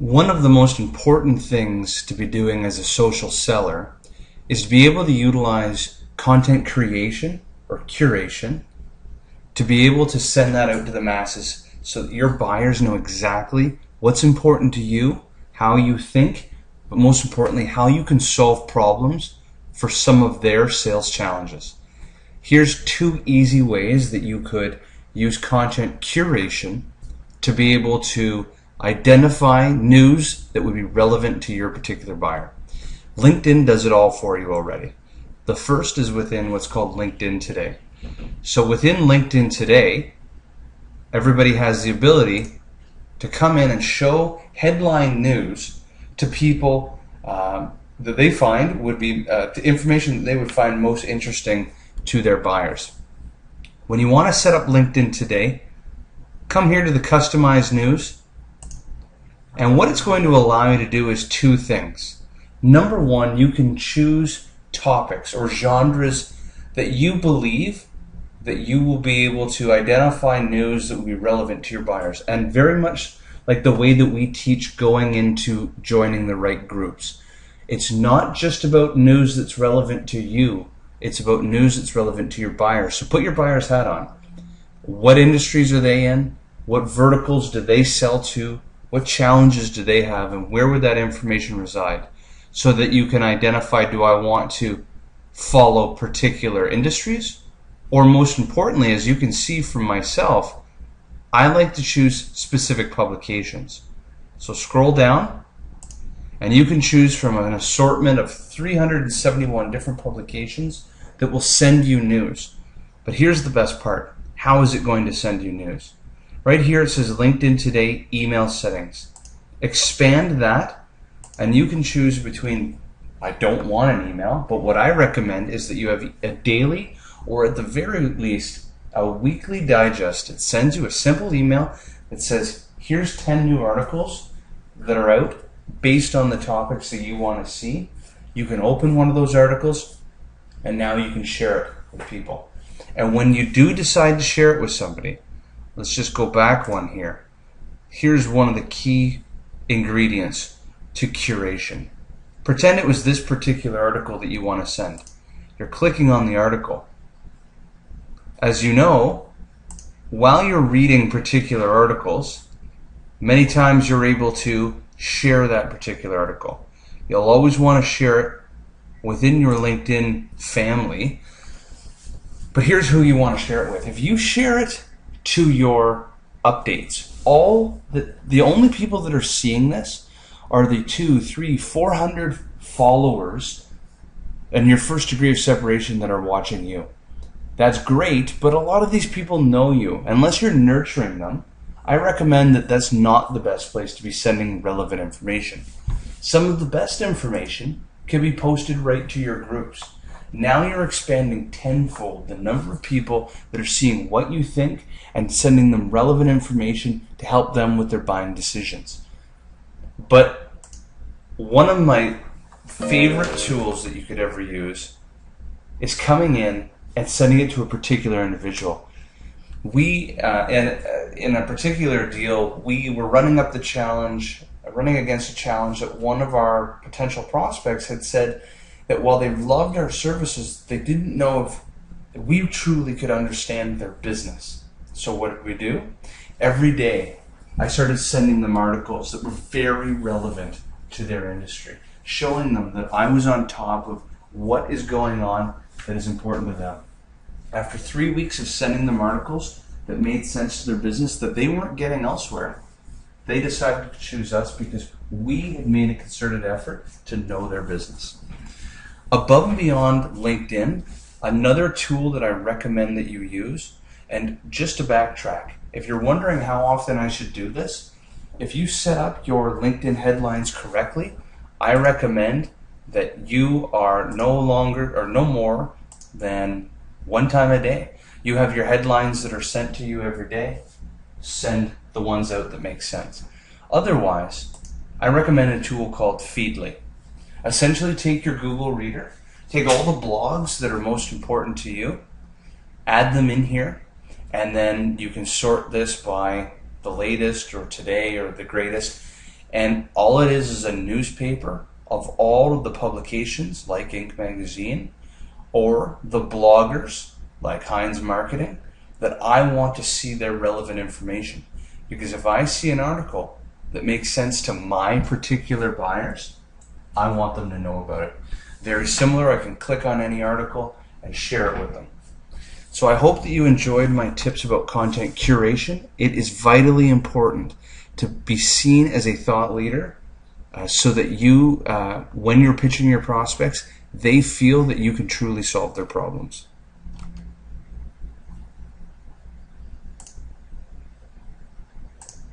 One of the most important things to be doing as a social seller is to be able to utilize content creation or curation to be able to send that out to the masses so that your buyers know exactly what's important to you, how you think, but most importantly, how you can solve problems for some of their sales challenges. Here's 2 easy ways that you could use content curation to be able to identify news that would be relevant to your particular buyer. LinkedIn does it all for you already. The first is within what's called LinkedIn Today. So within LinkedIn Today, everybody has the ability to come in and show headline news to people that they find would be information that they would find most interesting to their buyers. When you want to set up LinkedIn Today, come here to the customized news, and what it's going to allow you to do is 2 things. Number 1, you can choose topics or genres that you believe that you will be able to identify news that will be relevant to your buyers, and very much like the way that we teach going into joining the right groups. It's not just about news that's relevant to you, it's about news that's relevant to your buyers. So put your buyer's hat on. What industries are they in? What verticals do they sell to? What challenges do they have? And where would that information reside? So that you can identify, do I want to follow particular industries? Or most importantly, as you can see from myself, I like to choose specific publications. So scroll down, and you can choose from an assortment of 371 different publications that will send you news. But here's the best part. How is it going to send you news? Right here it says LinkedIn Today email settings. Expand that, and you can choose between, I don't want an email, but what I recommend is that you have a daily or at the very least a weekly digest. It sends you a simple email that says, here's 10 new articles that are out based on the topics that you want to see. You can open one of those articles, and now you can share it with people. And when you do decide to share it with somebody, let's just go back one here. Here's one of the key ingredients to curation. Pretend it was this particular article that you want to send. You're clicking on the article. As you know, while you're reading particular articles, many times you're able to share that particular article. You'll always want to share it within your LinkedIn family, but here's who you want to share it with. If you share it to your updates, the only people that are seeing this are the 200, 300, 400 followers and your first degree of separation that are watching you. That's great, but a lot of these people know you. Unless you're nurturing them, I recommend that that's not the best place to be sending relevant information. Some of the best information can be posted right to your groups. Now you're expanding tenfold the number of people that are seeing what you think and sending them relevant information to help them with their buying decisions. But one of my favorite tools that you could ever use is coming in and sending it to a particular individual. We, in a particular deal, we were running against a challenge that one of our potential prospects had said that while they loved our services, they didn't know if we truly could understand their business. So what did we do? Every day, I started sending them articles that were very relevant to their industry, showing them that I was on top of what is going on that is important to them. After 3 weeks of sending them articles that made sense to their business that they weren't getting elsewhere, they decided to choose us because we had made a concerted effort to know their business. Above and beyond LinkedIn, another tool that I recommend that you use, and just to backtrack, if you're wondering how often I should do this, if you set up your LinkedIn headlines correctly, I recommend that you are no more than 1 time a day. You have your headlines that are sent to you every day. Send the ones out that make sense. Otherwise, I recommend a tool called Feedly. Essentially take your Google Reader, take all the blogs that are most important to you, add them in here, and then you can sort this by the latest or today or the greatest, And all it is a newspaper of all of the publications like Inc. Magazine or the bloggers like Heinz Marketing that I want to see their relevant information. Because if I see an article that makes sense to my particular buyers, I want them to know about it. Very similar, I can click on any article and share it with them. So I hope that you enjoyed my tips about content curation. It is vitally important to be seen as a thought leader so that you, when you're pitching your prospects, they feel that you can truly solve their problems.